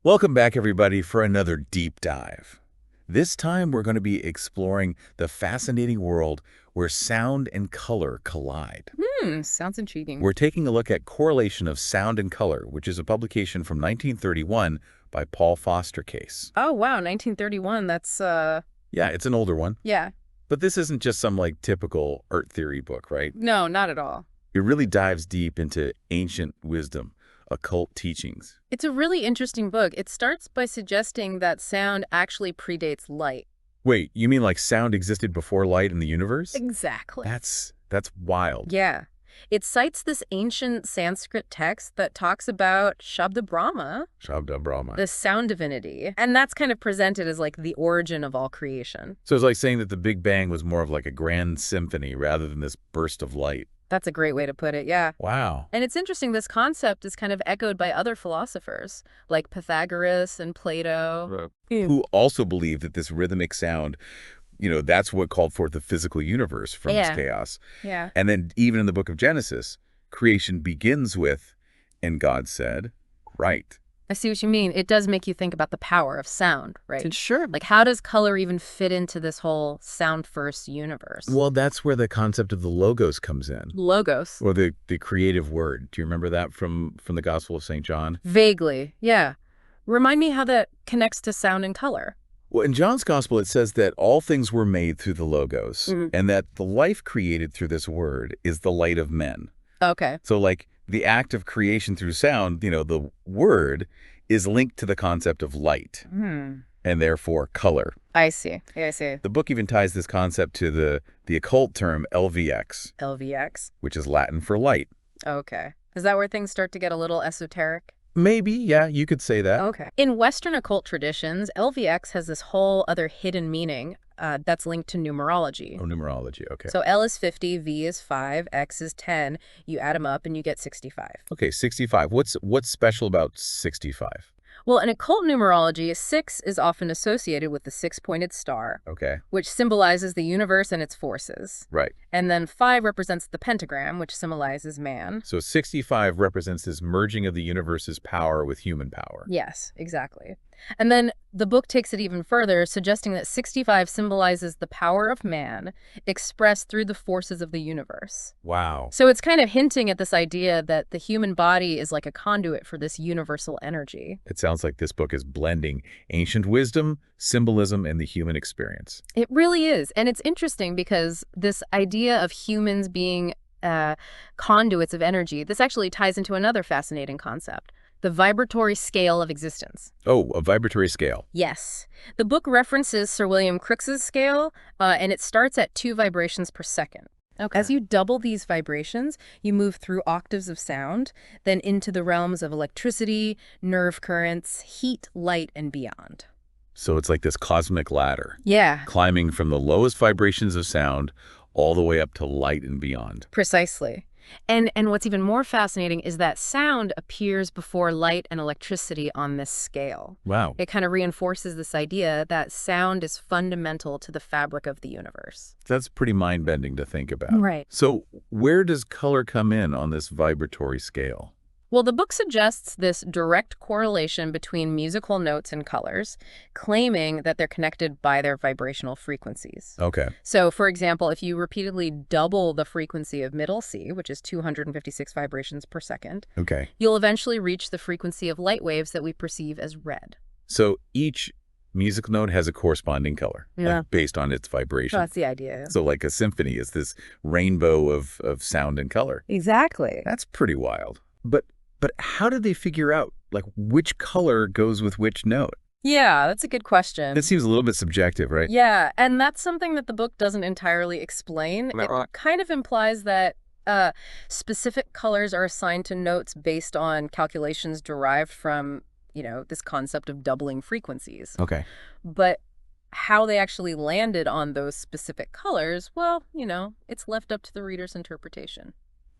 Welcome back, everybody, for another deep dive. This time, we're going to be exploring the fascinating world where sound and color collide. Sounds intriguing. We're taking a look at Correlation of Sound and Color, which is a publication from 1931 by Paul Foster Case. Oh, wow, 1931. Yeah, it's an older one. Yeah. But this isn't just some, typical art theory book, right? No, not at all. It really dives deep into ancient wisdom, occult teachings. It's a really interesting book. It starts by suggesting that sound actually predates light. Wait, you mean like sound existed before light in the universe? Exactly. That's wild. Yeah. It cites this ancient Sanskrit text that talks about Shabda Brahma, Shabda Brahma. the sound divinity, and that's kind of presented as like the origin of all creation. So it's like saying that the Big Bang was more of like a grand symphony rather than this burst of light. That's a great way to put it, yeah. Wow. And it's interesting, this concept is kind of echoed by other philosophers, like Pythagoras and Plato. Who also believed that this rhythmic sound, that's what called forth the physical universe from this chaos. Yeah. And then even in the book of Genesis, creation begins with, and God said, right. I see what you mean. It does make you think about the power of sound, right? Sure. Like, how does color even fit into this whole sound-first universe? Well, that's where the concept of the logos comes in. Logos. Or the creative word. Do you remember that from the Gospel of St. John? Vaguely, yeah. Remind me how that connects to sound and color. Well, in John's Gospel, it says that all things were made through the logos, and that the life created through this word is the light of men. Okay. So, the act of creation through sound, the word, is linked to the concept of light, and therefore color. I see. Yeah, I see. The book even ties this concept to the occult term LVX. LVX. Which is Latin for light. Okay. Is that where things start to get a little esoteric? Maybe, yeah, you could say that. Okay. In Western occult traditions, LVX has this whole other hidden meaning that's linked to numerology. Oh, numerology, okay. So L is 50, V is 5, X is 10. You add them up and you get 65. Okay, 65. What's special about 65? Well, in occult numerology, 6 is often associated with the six-pointed star, Okay. which symbolizes the universe and its forces. Right. And then 5 represents the pentagram, which symbolizes man. So 65 represents this merging of the universe's power with human power. Yes, exactly. And then the book takes it even further, suggesting that 65 symbolizes the power of man expressed through the forces of the universe. Wow. So it's kind of hinting at this idea that the human body is like a conduit for this universal energy. It sounds like this book is blending ancient wisdom, symbolism, and the human experience. It really is. And it's interesting because this idea of humans being conduits of energy, this actually ties into another fascinating concept. The vibratory scale of existence. Oh, a vibratory scale. Yes. The book references Sir William Crookes's scale, and it starts at 2 vibrations per second. Okay. As you double these vibrations, you move through octaves of sound, then into the realms of electricity, nerve currents, heat, light, and beyond. So it's like this cosmic ladder. Yeah. Climbing from the lowest vibrations of sound all the way up to light and beyond. Precisely. And what's even more fascinating is that sound appears before light and electricity on this scale. Wow. It kind of reinforces this idea that sound is fundamental to the fabric of the universe. That's pretty mind-bending to think about. Right. So where does color come in on this vibratory scale? Well, the book suggests this direct correlation between musical notes and colors, claiming that they're connected by their vibrational frequencies. Okay. So, for example, if you repeatedly double the frequency of middle C, which is 256 vibrations per second, Okay. you'll eventually reach the frequency of light waves that we perceive as red. So each musical note has a corresponding color, Yeah. based on its vibration. So that's the idea. So like a symphony is this rainbow of sound and color. Exactly. That's pretty wild. But how did they figure out, which color goes with which note? Yeah, that's a good question. That seems a little bit subjective, right? Yeah, and that's something that the book doesn't entirely explain. Am I right? It kind of implies that specific colors are assigned to notes based on calculations derived from, this concept of doubling frequencies. Okay. But how they actually landed on those specific colors, well, it's left up to the reader's interpretation.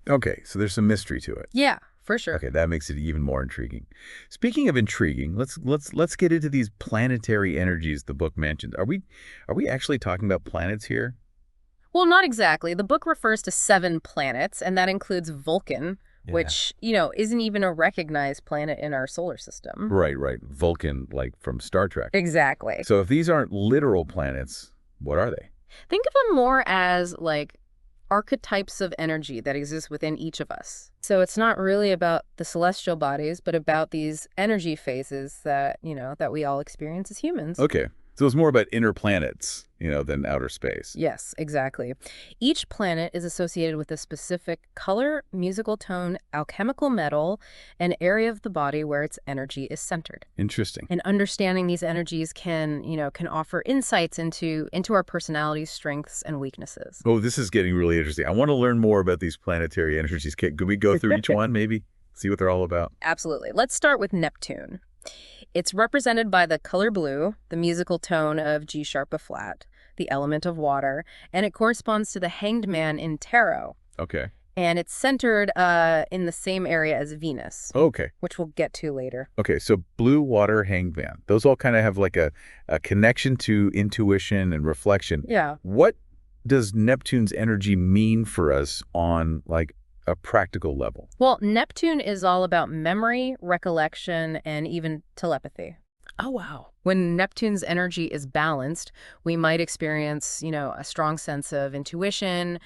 Okay, so there's some mystery to it. Yeah, for sure. Okay, that makes it even more intriguing. Speaking of intriguing, let's get into these planetary energies the book mentioned. Are we actually talking about planets here? Well, not exactly. The book refers to 7 planets, and that includes Vulcan, Yeah. which, isn't even a recognized planet in our solar system. Right, right. Vulcan, like from Star Trek. Exactly. So if these aren't literal planets, what are they? Think of them more as like archetypes of energy that exist within each of us. So it's not really about the celestial bodies, but about these energy phases that, that we all experience as humans. Okay. So it's more about inner planets, than outer space. Yes, exactly. Each planet is associated with a specific color, musical tone, alchemical metal, and area of the body where its energy is centered. Interesting. And understanding these energies can offer insights into our personalities, strengths, and weaknesses. Oh, this is getting really interesting. I want to learn more about these planetary energies. Could we go through each one, maybe? See what they're all about? Absolutely. Let's start with Neptune. It's represented by the color blue, the musical tone of G sharp A flat, the element of water, and it corresponds to the hanged man in tarot. Okay. And it's centered in the same area as Venus, Okay. which we'll get to later. Okay, so blue, water, hanged man. Those all kind of have like a connection to intuition and reflection. Yeah. What does Neptune's energy mean for us on like a practical level? Well, Neptune is all about memory, recollection, and even telepathy. Oh, wow. When Neptune's energy is balanced, we might experience, a strong sense of intuition,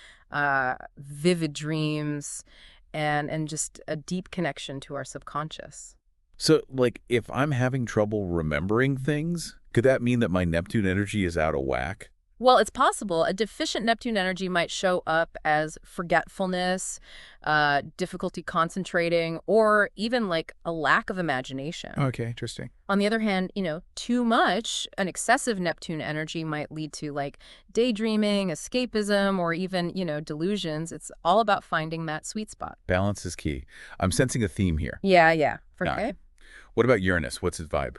vivid dreams, and just a deep connection to our subconscious. So, like, if I'm having trouble remembering things, could that mean that my Neptune energy is out of whack? Well, it's possible. A deficient Neptune energy might show up as forgetfulness, difficulty concentrating, or even like a lack of imagination. Okay, interesting. On the other hand, too much, an excessive Neptune energy might lead to like daydreaming, escapism, or even, delusions. It's all about finding that sweet spot. Balance is key. I'm sensing a theme here. Yeah, for All okay. right. What about Uranus? What's his vibe?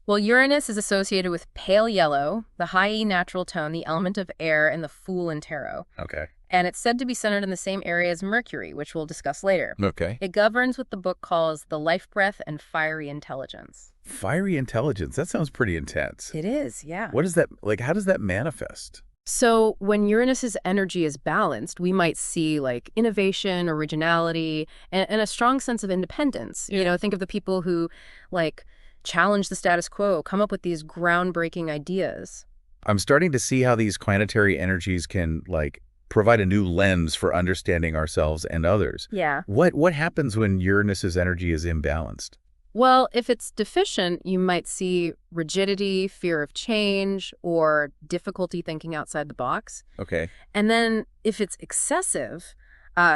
Well, Uranus is associated with pale yellow, the high E natural tone, the element of air, and the Fool in tarot. Okay. And it's said to be centered in the same area as Mercury, which we'll discuss later. Okay. It governs what the book calls the life breath and fiery intelligence. Fiery intelligence. That sounds pretty intense. It is, yeah. What is that? Like, how does that manifest? So when Uranus's energy is balanced, we might see like innovation, originality, and a strong sense of independence. Think of the people who like challenge the status quo, come up with these groundbreaking ideas. I'm starting to see how these planetary energies can, like, provide a new lens for understanding ourselves and others. Yeah. What happens when Uranus's energy is imbalanced? Well, if it's deficient, you might see rigidity, fear of change, or difficulty thinking outside the box. Okay. And then if it's excessive,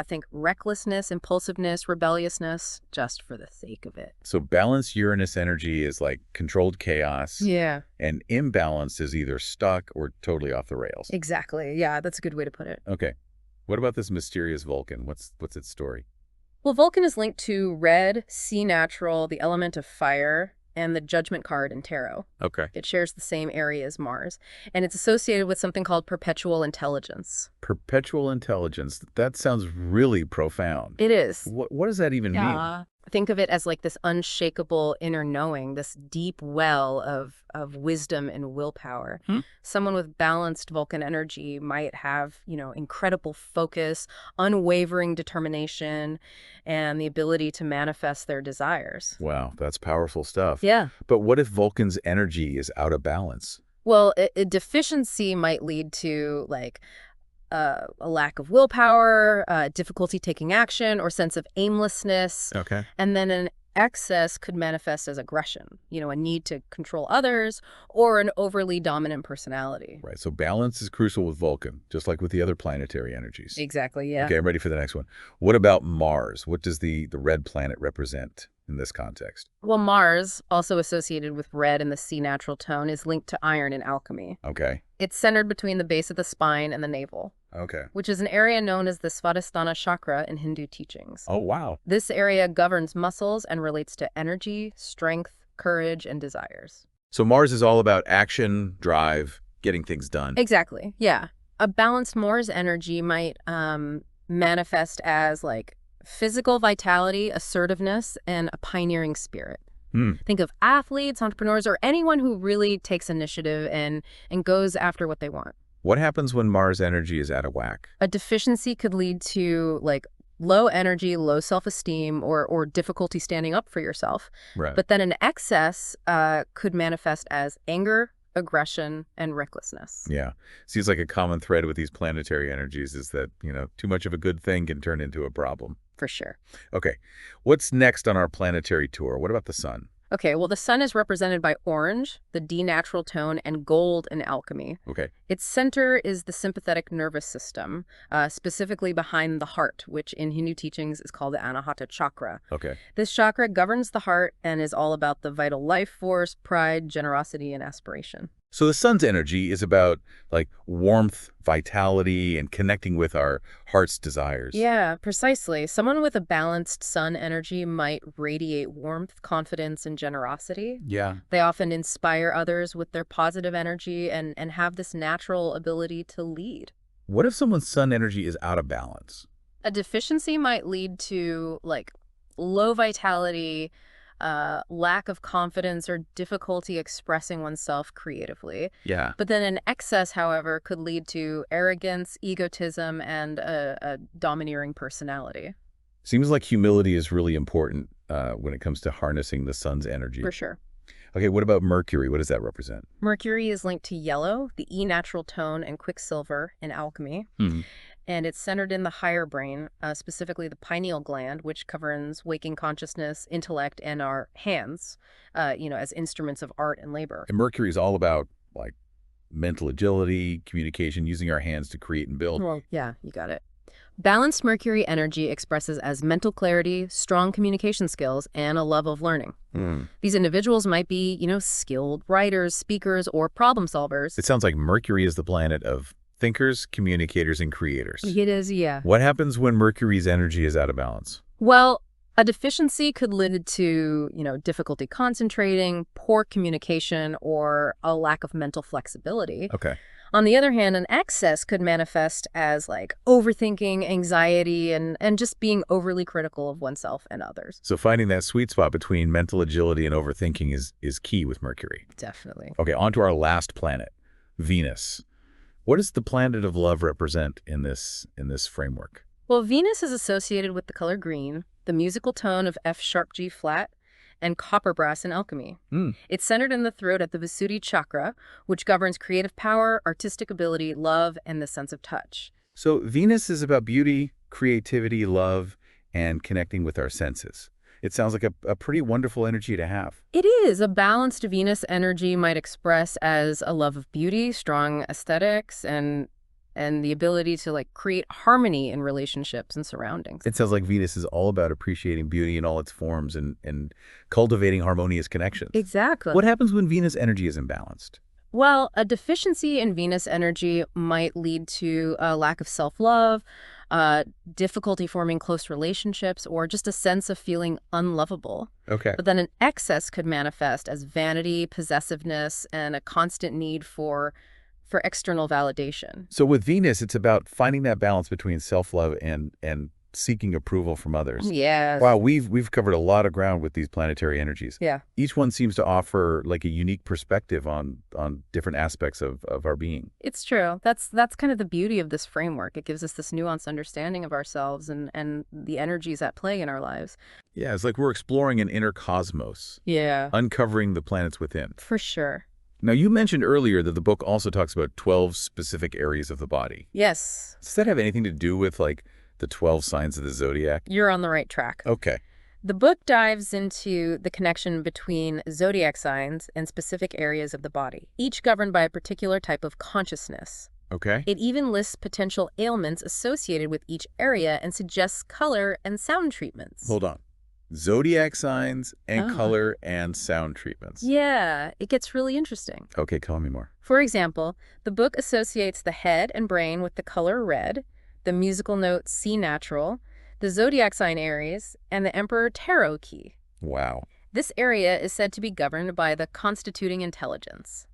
think recklessness, impulsiveness, rebelliousness, just for the sake of it. So balanced Uranus energy is like controlled chaos. Yeah. And imbalanced is either stuck or totally off the rails. Exactly. Yeah, that's a good way to put it. Okay. What about this mysterious Vulcan? What's its story? Well, Vulcan is linked to red, sea natural, the element of fire, and the Judgment card in tarot. Okay. It shares the same area as Mars, and it's associated with something called perpetual intelligence. Perpetual intelligence. That sounds really profound. It is. What does that even mean? Think of it as like this unshakable inner knowing, this deep well of wisdom and willpower. Someone with balanced Vulcan energy might have, incredible focus, unwavering determination, and the ability to manifest their desires. Wow, that's powerful stuff. Yeah. But what if Vulcan's energy is out of balance? Well, a deficiency might lead to like a lack of willpower, difficulty taking action, or sense of aimlessness. Okay. And then an excess could manifest as aggression, a need to control others, or an overly dominant personality. Right. So balance is crucial with Vulcan, just like with the other planetary energies. Exactly, yeah. Okay, I'm ready for the next one. What about Mars? What does the red planet represent in this context? Well, Mars, also associated with red and the sea natural tone, is linked to iron in alchemy. Okay. It's centered between the base of the spine and the navel, Okay. which is an area known as the Svadhisthana chakra in Hindu teachings. Oh, wow. This area governs muscles and relates to energy, strength, courage, and desires. So Mars is all about action, drive, getting things done. Exactly, yeah. A balanced Mars energy might manifest as like physical vitality, assertiveness, and a pioneering spirit. Think of athletes, entrepreneurs, or anyone who really takes initiative and goes after what they want. What happens when Mars energy is out of whack? A deficiency could lead to like low energy, low self-esteem, or difficulty standing up for yourself. Right. But then an excess could manifest as anger, aggression, and recklessness. Yeah. Seems like a common thread with these planetary energies is that, too much of a good thing can turn into a problem. For sure. Okay. What's next on our planetary tour? What about the sun? Okay, well, the sun is represented by orange, the D natural tone, and gold in alchemy. Okay. Its center is the sympathetic nervous system, specifically behind the heart, which in Hindu teachings is called the Anahata chakra. Okay. This chakra governs the heart and is all about the vital life force, pride, generosity, and aspiration. So the sun's energy is about like warmth, vitality, and connecting with our heart's desires. Yeah, precisely. Someone with a balanced sun energy might radiate warmth, confidence, and generosity. Yeah. They often inspire others with their positive energy and have this natural ability to lead. What if someone's sun energy is out of balance? A deficiency might lead to low vitality, lack of confidence, or difficulty expressing oneself creatively. Yeah. But then an excess, however, could lead to arrogance, egotism, and a domineering personality. Seems like humility is really important when it comes to harnessing the sun's energy. For sure. Okay, what about Mercury? What does that represent? Mercury is linked to yellow, the E natural tone, and quicksilver in alchemy. Hmm. And it's centered in the higher brain, specifically the pineal gland, which governs waking consciousness, intellect, and our hands, as instruments of art and labor. And Mercury is all about like mental agility, communication, using our hands to create and build. Well, yeah, you got it. Balanced Mercury energy expresses as mental clarity, strong communication skills, and a love of learning. Mm. These individuals might be, skilled writers, speakers, or problem solvers. It sounds like Mercury is the planet of thinkers, communicators, and creators. It is, yeah. What happens when Mercury's energy is out of balance? Well, a deficiency could lead to, difficulty concentrating, poor communication, or a lack of mental flexibility. Okay. On the other hand, an excess could manifest as overthinking, anxiety, and just being overly critical of oneself and others. So finding that sweet spot between mental agility and overthinking is key with Mercury. Definitely. Okay, on to our last planet, Venus. What does the planet of love represent in this framework? Well, Venus is associated with the color green, the musical tone of F sharp G flat, and copper brass in alchemy. Mm. It's centered in the throat at the B.O.T.A chakra, which governs creative power, artistic ability, love, and the sense of touch. So Venus is about beauty, creativity, love, and connecting with our senses. It sounds like a pretty wonderful energy to have. It is. A balanced Venus energy might express as a love of beauty, strong aesthetics, and the ability to create harmony in relationships and surroundings. It sounds like Venus is all about appreciating beauty in all its forms and cultivating harmonious connections. Exactly. What happens when Venus energy is imbalanced? Well, a deficiency in Venus energy might lead to a lack of self-love, difficulty forming close relationships, or just a sense of feeling unlovable. Okay. But then an excess could manifest as vanity, possessiveness, and a constant need for external validation. So with Venus, it's about finding that balance between self-love and seeking approval from others. Yes. Wow, we've covered a lot of ground with these planetary energies. Yeah. Each one seems to offer a unique perspective on different aspects of our being. It's true. That's kind of the beauty of this framework. It gives us this nuanced understanding of ourselves and the energies at play in our lives. Yeah, it's like we're exploring an inner cosmos, Yeah. uncovering the planets within. For sure. Now, you mentioned earlier that the book also talks about 12 specific areas of the body. Yes. Does that have anything to do with the 12 signs of the zodiac? You're on the right track. Okay. The book dives into the connection between zodiac signs and specific areas of the body, each governed by a particular type of consciousness. Okay. It even lists potential ailments associated with each area and suggests color and sound treatments. Hold on. Zodiac signs and Oh. color and sound treatments. Yeah, it gets really interesting. Okay, tell me more. For example, the book associates the head and brain with the color red, the musical note C natural, the zodiac sign Aries, and the Emperor Tarot key. Wow. This area is said to be governed by the constituting intelligence.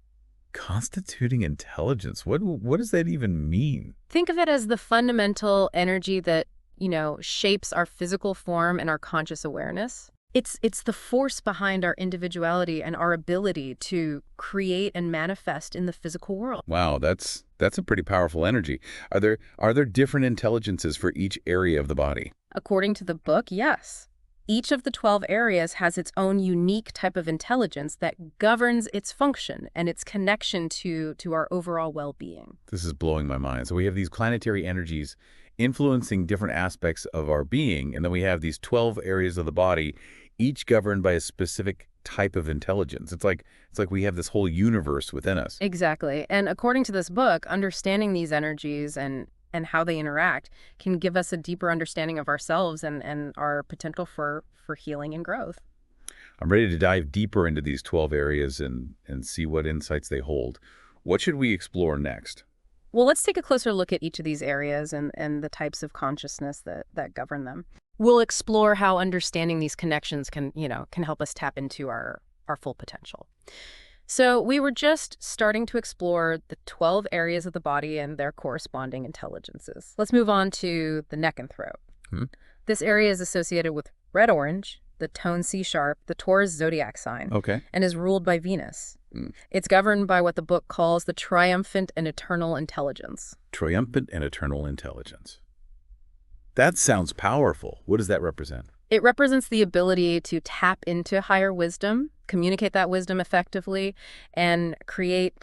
Constituting intelligence. What does that even mean? Think of it as the fundamental energy that, shapes our physical form and our conscious awareness. It's the force behind our individuality and our ability to create and manifest in the physical world. Wow, that's a pretty powerful energy. Are there different intelligences for each area of the body? According to the book, yes. Each of the 12 areas has its own unique type of intelligence that governs its function and its connection to our overall well-being. This is blowing my mind. So we have these planetary energies influencing different aspects of our being, and then we have these 12 areas of the body, each governed by a specific type of intelligence. It's like we have this whole universe within us. Exactly. And according to this book, understanding these energies and how they interact can give us a deeper understanding of ourselves and our potential for healing and growth. I'm ready to dive deeper into these 12 areas and see what insights they hold. What should we explore next? Well, let's take a closer look at each of these areas and the types of consciousness that govern them. We'll explore how understanding these connections can help us tap into our full potential. So we were just starting to explore the 12 areas of the body and their corresponding intelligences. Let's move on to the neck and throat. Hmm? This area is associated with red-orange, the tone C-sharp, the Taurus zodiac sign, Okay. and is ruled by Venus. Mm. It's governed by what the book calls the triumphant and eternal intelligence. Triumphant and eternal intelligence. That sounds powerful. What does that represent? It represents the ability to tap into higher wisdom, communicate that wisdom effectively, and create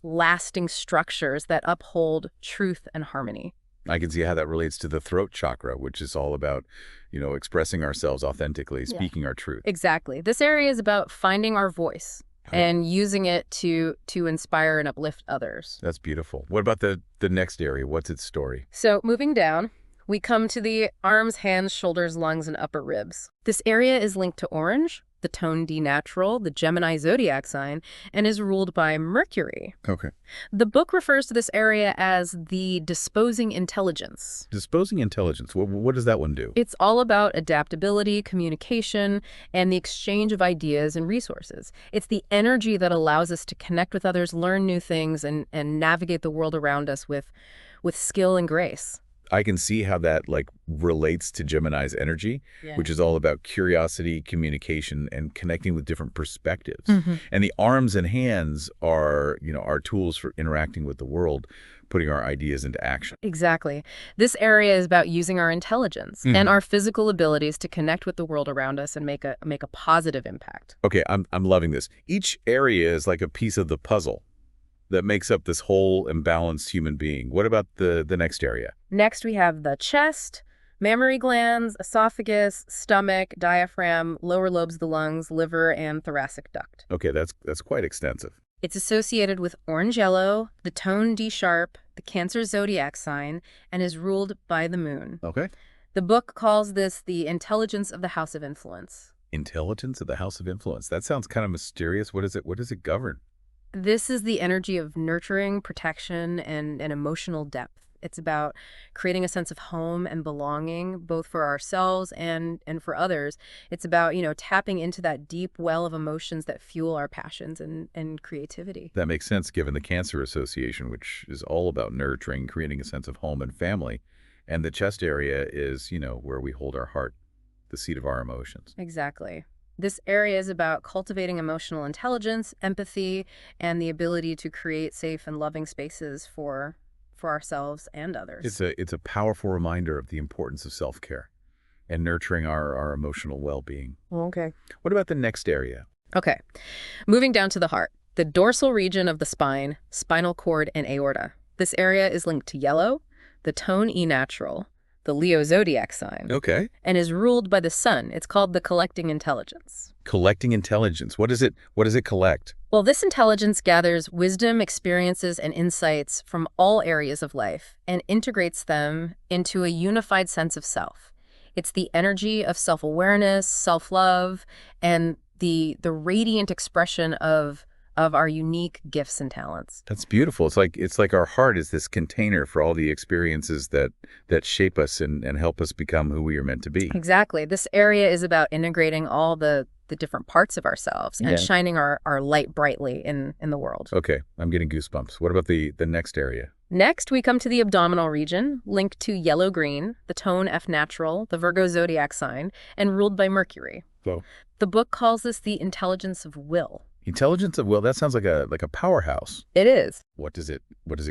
lasting structures that uphold truth and harmony. I can see how that relates to the throat chakra, which is all about, expressing ourselves authentically, Yeah. speaking our truth. Exactly. This area is about finding our voice and using it to inspire and uplift others. That's beautiful. What about the next area? What's its story? So moving down, we come to the arms, hands, shoulders, lungs, and upper ribs. This area is linked to orange, the tone D natural, the Gemini zodiac sign, and is ruled by Mercury. Okay. The book refers to this area as the disposing intelligence. Disposing intelligence. What does that one do? It's all about adaptability, communication, and the exchange of ideas and resources. It's the energy that allows us to connect with others, learn new things, and navigate the world around us with skill and grace. I can see how that relates to Gemini's energy, Yeah. which is all about curiosity, communication, and connecting with different perspectives. Mm-hmm. And the arms and hands are, our tools for interacting with the world, putting our ideas into action. Exactly. This area is about using our intelligence and our physical abilities to connect with the world around us and make a positive impact. Okay, I'm loving this. Each area is like a piece of the puzzle that makes up this whole imbalanced human being. What about the next area? Next, we have the chest, mammary glands, esophagus, stomach, diaphragm, lower lobes of the lungs, liver, and thoracic duct. Okay, that's quite extensive. It's associated with orange-yellow, the tone D-sharp, the Cancer zodiac sign, and is ruled by the moon. Okay. The book calls this the intelligence of the house of influence. Intelligence of the House of Influence. That sounds kind of mysterious. What is it? What does it govern? This is the energy of nurturing, protection, and emotional depth. It's about creating a sense of home and belonging, both for ourselves and for others. It's about, tapping into that deep well of emotions that fuel our passions and creativity. That makes sense given the Cancer Association, which is all about nurturing, creating a sense of home and family. And the chest area is, where we hold our heart, the seat of our emotions. Exactly. This area is about cultivating emotional intelligence, empathy, and the ability to create safe and loving spaces for ourselves and others. It's a powerful reminder of the importance of self-care and nurturing our emotional well-being. Okay. What about the next area? Okay. Moving down to the heart, the dorsal region of the spine, spinal cord, and aorta. This area is linked to yellow, the tone E natural, the Leo zodiac sign, Okay. and is ruled by the sun. It's called the collecting intelligence. Collecting intelligence. What does it collect? Well, this intelligence gathers wisdom, experiences, and insights from all areas of life and integrates them into a unified sense of self. It's the energy of self-awareness, self-love, and the radiant expression of our unique gifts and talents. That's beautiful. It's like our heart is this container for all the experiences that shape us and help us become who we are meant to be. Exactly. This area is about integrating all the different parts of ourselves and shining our light brightly in the world. Okay, I'm getting goosebumps. What about the next area? Next, we come to the abdominal region, linked to yellow-green, the tone F natural, the Virgo zodiac sign, and ruled by Mercury. So, The book calls this the intelligence of will. intelligence of will, that sounds like a powerhouse. It is. What does it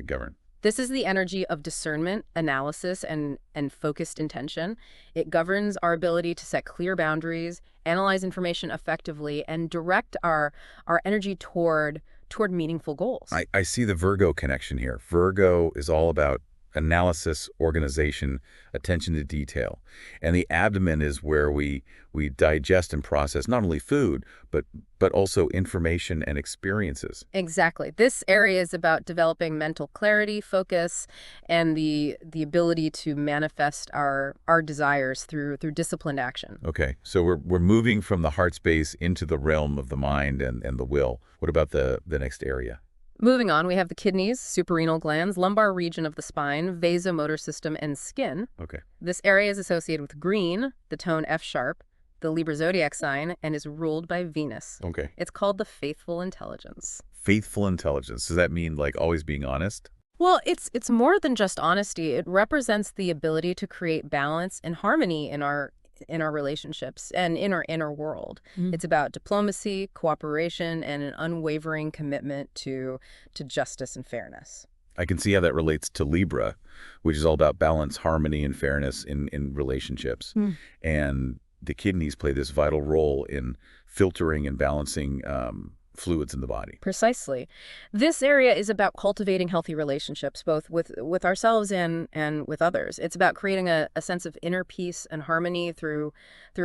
govern? This is the energy of discernment, analysis, and focused intention. It governs our ability to set clear boundaries, analyze information effectively, and direct our energy toward meaningful goals. I see the Virgo connection here. Virgo is all about analysis, organization, attention to detail. And the abdomen is where we digest and process not only food, but also information and experiences. Exactly. This area is about developing mental clarity, focus, and the ability to manifest our desires through disciplined action. Okay, so we're moving from the heart space into the realm of the mind and the will. What about the next area? Moving on, we have the kidneys, suprarenal glands, lumbar region of the spine, vasomotor system, and skin. Okay. This area is associated with green, the tone F sharp, the Libra zodiac sign, and is ruled by Venus. Okay. It's called the faithful intelligence. Faithful intelligence. Does that mean like always being honest? Well, it's more than just honesty. It represents the ability to create balance and harmony in our relationships and in our inner world. It's about diplomacy, cooperation, and an unwavering commitment to justice and fairness. I can see how that relates to Libra, which is all about balance, harmony, and fairness in relationships. And the kidneys play this vital role in filtering and balancing fluids in the body. Precisely. This area is about cultivating healthy relationships, both with ourselves and with others. It's about creating a sense of inner peace and harmony through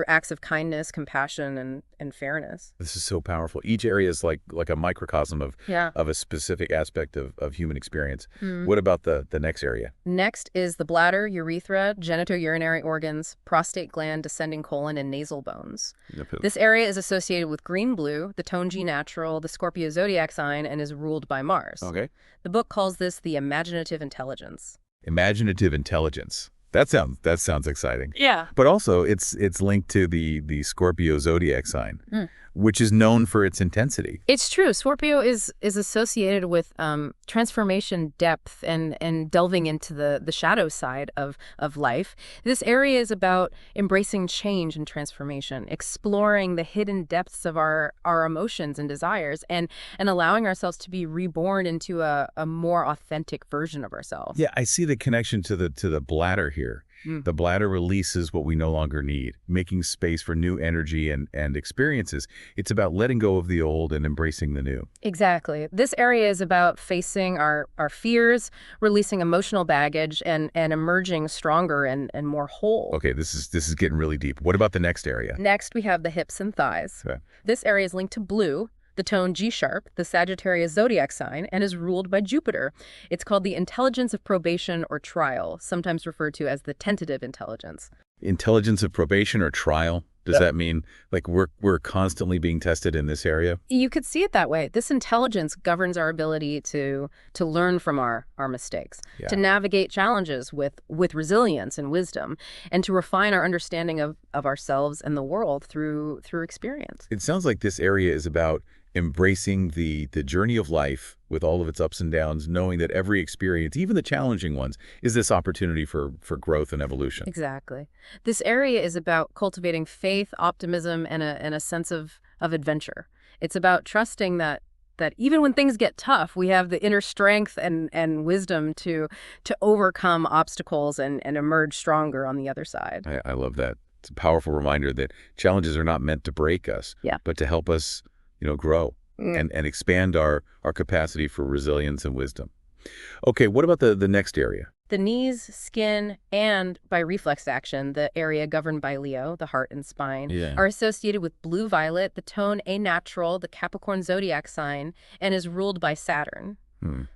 acts of kindness, compassion, and fairness. This is so powerful. Each area is like a microcosm of Yeah. of a specific aspect of human experience. What about the next area? Next is the bladder, urethra, genitourinary organs, prostate gland, descending colon, and nasal bones. This area is associated with green-blue, the tone G natural, the Scorpio zodiac sign, and is ruled by Mars. Okay. The book calls this the imaginative intelligence. Imaginative intelligence. That sounds exciting. Yeah. But also it's linked to the Scorpio zodiac sign, which is known for its intensity. It's true. Scorpio is associated with transformation, depth, and delving into the shadow side of life. This area is about embracing change and transformation, exploring the hidden depths of our emotions and desires, and allowing ourselves to be reborn into a more authentic version of ourselves. Yeah, I see the connection to the bladder here. The bladder releases what we no longer need, making space for new energy and experiences. It's about letting go of the old and embracing the new. Exactly. This area is about facing our fears, releasing emotional baggage, and emerging stronger and more whole. Okay, this is getting really deep. What about the next area? Next, we have the hips and thighs. Okay. This area is linked to blue, the tone G sharp, the Sagittarius zodiac sign, and is ruled by Jupiter. It's called the intelligence of probation or trial, sometimes referred to as the tentative intelligence. Intelligence of probation or trial? Does that mean like we're constantly being tested in this area? You could see it that way. This intelligence governs our ability to learn from our mistakes, Yeah. to navigate challenges with resilience and wisdom, and to refine our understanding of ourselves and the world through experience. It sounds like this area is about embracing the journey of life with all of its ups and downs, knowing that every experience, even the challenging ones, is this opportunity for growth and evolution. Exactly. This area is about cultivating faith, optimism, and a sense of adventure. It's about trusting that even when things get tough, we have the inner strength and wisdom to overcome obstacles and emerge stronger on the other side. I love that. It's a powerful reminder that challenges are not meant to break us, Yeah. but to help us, grow and expand our capacity for resilience and wisdom. Okay, what about the next area? The knees, skin, and by reflex action, the area governed by Leo, the heart and spine, Yeah. are associated with blue-violet, the tone A natural, the Capricorn zodiac sign, and is ruled by Saturn.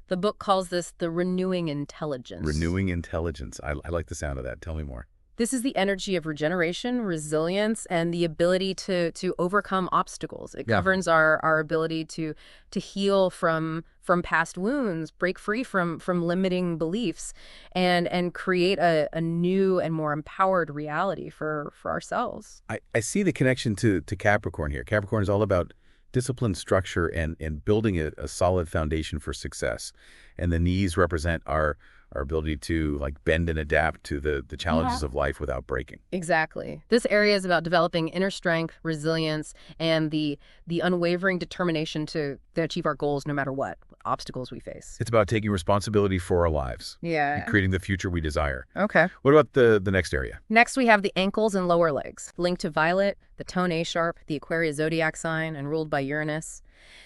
The book calls this the renewing intelligence. Renewing intelligence. I like the sound of that. Tell me more. This is the energy of regeneration, resilience, and the ability to overcome obstacles. It governs our ability to heal from past wounds, break free from limiting beliefs, and create a new and more empowered reality for ourselves. I see the connection to Capricorn here. Capricorn is all about discipline, structure, and building a solid foundation for success. And the knees represent our ability to like bend and adapt to the challenges of life without breaking. Exactly. This area is about developing inner strength, resilience, and the unwavering determination to achieve our goals no matter what obstacles we face. It's about taking responsibility for our lives and Yeah. creating the future we desire. Okay. What about the next area? Next, we have the ankles and lower legs, linked to Violet, the tone A sharp, the Aquarius zodiac sign, and ruled by Uranus.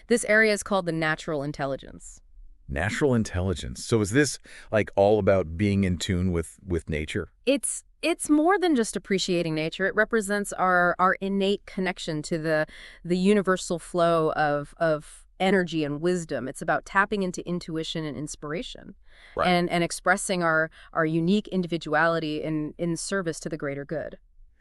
This area is called the natural intelligence. Natural intelligence. So is this like all about being in tune with nature? It's more than just appreciating nature. It represents our innate connection to the universal flow of energy and wisdom. It's about tapping into intuition and inspiration, Right. and expressing our unique individuality in service to the greater good.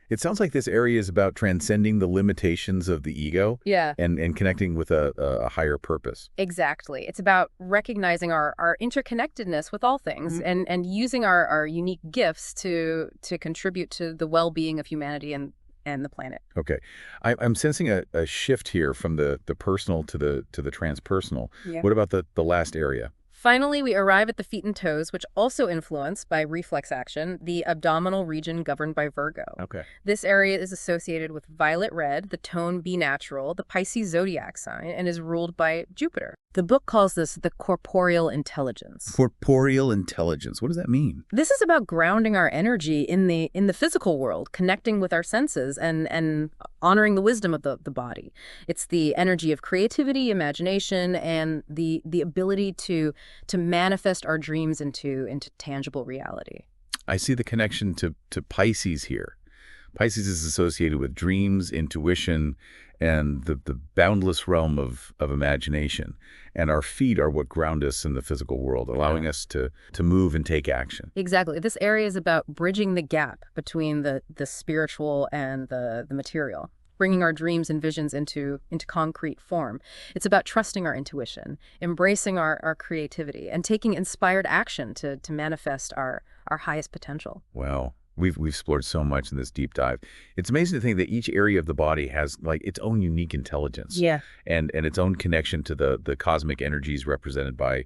It sounds like this area is about transcending the limitations of the ego Yeah. and connecting with a higher purpose. Exactly. It's about recognizing our interconnectedness with all things, and using our unique gifts to contribute to the well-being of humanity and the planet. Okay. I'm sensing a shift here from the personal to the transpersonal. Yeah. What about the last area? Finally, we arrive at the feet and toes, which also influence by reflex action, the abdominal region governed by Virgo. Okay. This area is associated with violet red, the tone B natural, the Pisces zodiac sign, and is ruled by Jupiter. The book calls this the corporeal intelligence. Corporeal intelligence. What does that mean? This is about grounding our energy in the physical world, connecting with our senses, and honoring the wisdom of the body. It's the energy of creativity, imagination, and the ability to manifest our dreams into tangible reality. I see the connection to Pisces here. Pisces is associated with dreams, intuition, and the boundless realm of imagination. And our feet are what ground us in the physical world, allowing us to move and take action. Exactly. This area is about bridging the gap between the spiritual and the material, bringing our dreams and visions into concrete form. It's about trusting our intuition, embracing our creativity, and taking inspired action to manifest our highest potential. Wow. We've explored so much in this deep dive. It's amazing to think that each area of the body has like its own unique intelligence. Yeah. And its own connection to the cosmic energies represented by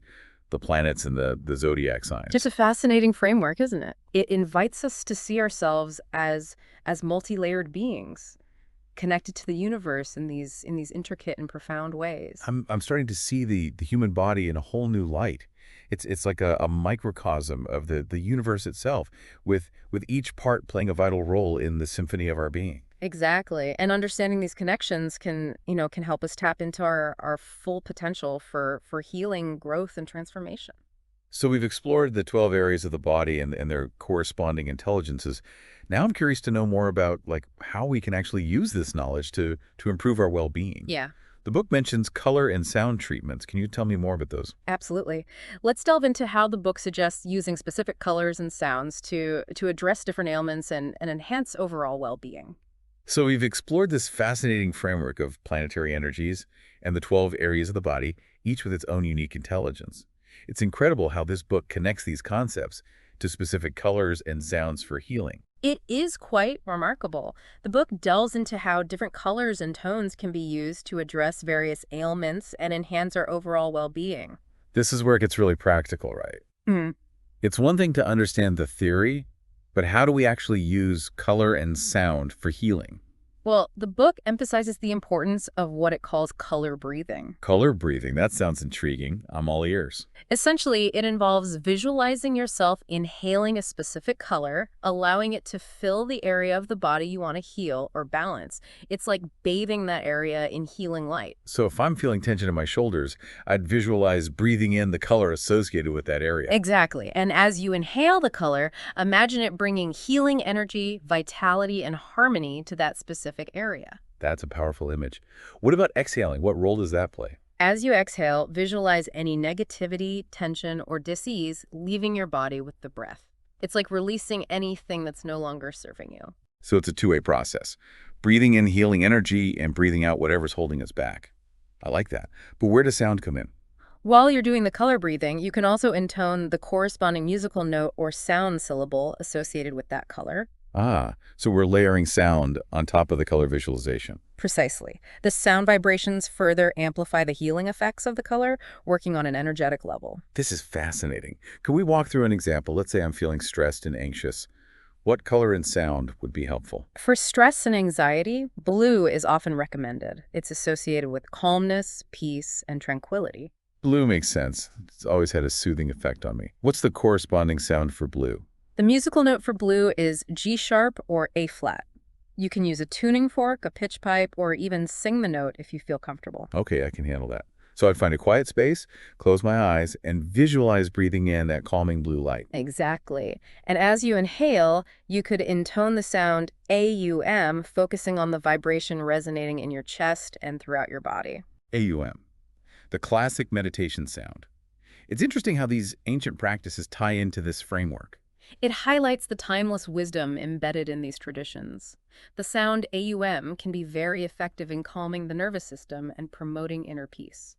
the planets and the zodiac signs. Just a fascinating framework, isn't it? It invites us to see ourselves as multi-layered beings, connected to the universe in these intricate and profound ways. I'm starting to see the human body in a whole new light. It's like a microcosm of the universe itself, with each part playing a vital role in the symphony of our being. Exactly. And understanding these connections can help us tap into our full potential for healing, growth, and transformation. So we've explored the 12 areas of the body and their corresponding intelligences. Now I'm curious to know more about like how we can actually use this knowledge to improve our well-being. Yeah. The book mentions color and sound treatments. Can you tell me more about those? Absolutely. Let's delve into how the book suggests using specific colors and sounds to address different ailments and enhance overall well-being. So we've explored this fascinating framework of planetary energies and the 12 areas of the body, each with its own unique intelligence. It's incredible how this book connects these concepts to specific colors and sounds for healing. It is quite remarkable. The book delves into how different colors and tones can be used to address various ailments and enhance our overall well-being. This is where it gets really practical, right? Hmm. It's one thing to understand the theory, but how do we actually use color and sound for healing? Well, the book emphasizes the importance of what it calls color breathing. Color breathing, that sounds intriguing. I'm all ears. Essentially, it involves visualizing yourself inhaling a specific color, allowing it to fill the area of the body you want to heal or balance. It's like bathing that area in healing light. So if I'm feeling tension in my shoulders, I'd visualize breathing in the color associated with that area. Exactly. And as you inhale the color, imagine it bringing healing energy, vitality, and harmony to that specific area. That's a powerful image. What about exhaling? What role does that play? As you exhale, visualize any negativity, tension, or dis-ease leaving your body with the breath. It's like releasing anything that's no longer serving you. So it's a two-way process. Breathing in healing energy and breathing out whatever's holding us back. I like that. But where does sound come in? While you're doing the color breathing, you can also intone the corresponding musical note or sound syllable associated with that color. Ah, so we're layering sound on top of the color visualization. Precisely. The sound vibrations further amplify the healing effects of the color, working on an energetic level. This is fascinating. Can we walk through an example? Let's say I'm feeling stressed and anxious. What color and sound would be helpful? For stress and anxiety, blue is often recommended. It's associated with calmness, peace, and tranquility. Blue makes sense. It's always had a soothing effect on me. What's the corresponding sound for blue? The musical note for blue is G sharp or A flat. You can use a tuning fork, a pitch pipe, or even sing the note if you feel comfortable. Okay, I can handle that. So I'd find a quiet space, close my eyes, and visualize breathing in that calming blue light. Exactly. And as you inhale, you could intone the sound AUM, focusing on the vibration resonating in your chest and throughout your body. AUM, the classic meditation sound. It's interesting how these ancient practices tie into this framework. It highlights the timeless wisdom embedded in these traditions. The sound AUM can be very effective in calming the nervous system and promoting inner peace.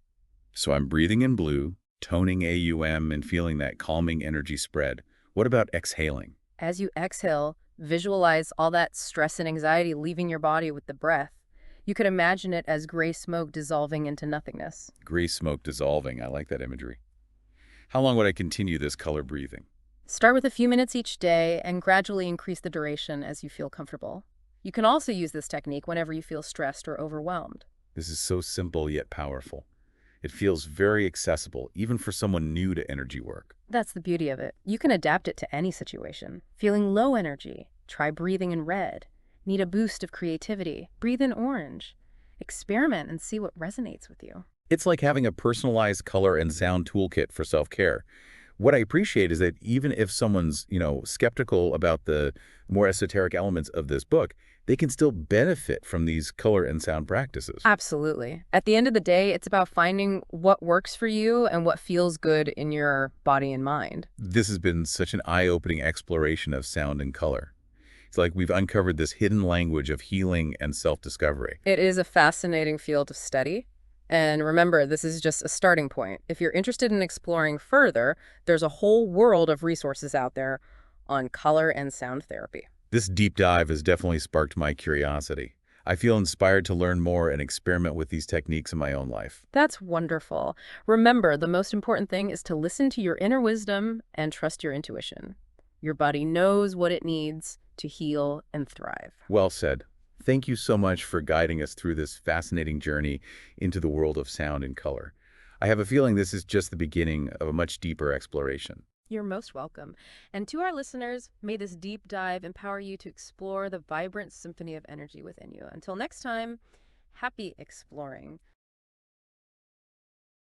So I'm breathing in blue, toning AUM, and feeling that calming energy spread. What about exhaling? As you exhale, visualize all that stress and anxiety leaving your body with the breath. You could imagine it as gray smoke dissolving into nothingness. Gray smoke dissolving. I like that imagery. How long would I continue this color breathing? Start with a few minutes each day and gradually increase the duration as you feel comfortable. You can also use this technique whenever you feel stressed or overwhelmed. This is so simple yet powerful. It feels very accessible, even for someone new to energy work. That's the beauty of it. You can adapt it to any situation. Feeling low energy? Try breathing in red. Need a boost of creativity? Breathe in orange. Experiment and see what resonates with you. It's like having a personalized color and sound toolkit for self-care. What I appreciate is that even if someone's, skeptical about the more esoteric elements of this book, they can still benefit from these color and sound practices. Absolutely. At the end of the day, it's about finding what works for you and what feels good in your body and mind. This has been such an eye-opening exploration of sound and color. It's like we've uncovered this hidden language of healing and self-discovery. It is a fascinating field of study. And remember, this is just a starting point. If you're interested in exploring further, there's a whole world of resources out there on color and sound therapy. This deep dive has definitely sparked my curiosity. I feel inspired to learn more and experiment with these techniques in my own life. That's wonderful. Remember, the most important thing is to listen to your inner wisdom and trust your intuition. Your body knows what it needs to heal and thrive. Well said. Thank you so much for guiding us through this fascinating journey into the world of sound and color. I have a feeling this is just the beginning of a much deeper exploration. You're most welcome. And to our listeners, may this deep dive empower you to explore the vibrant symphony of energy within you. Until next time, happy exploring.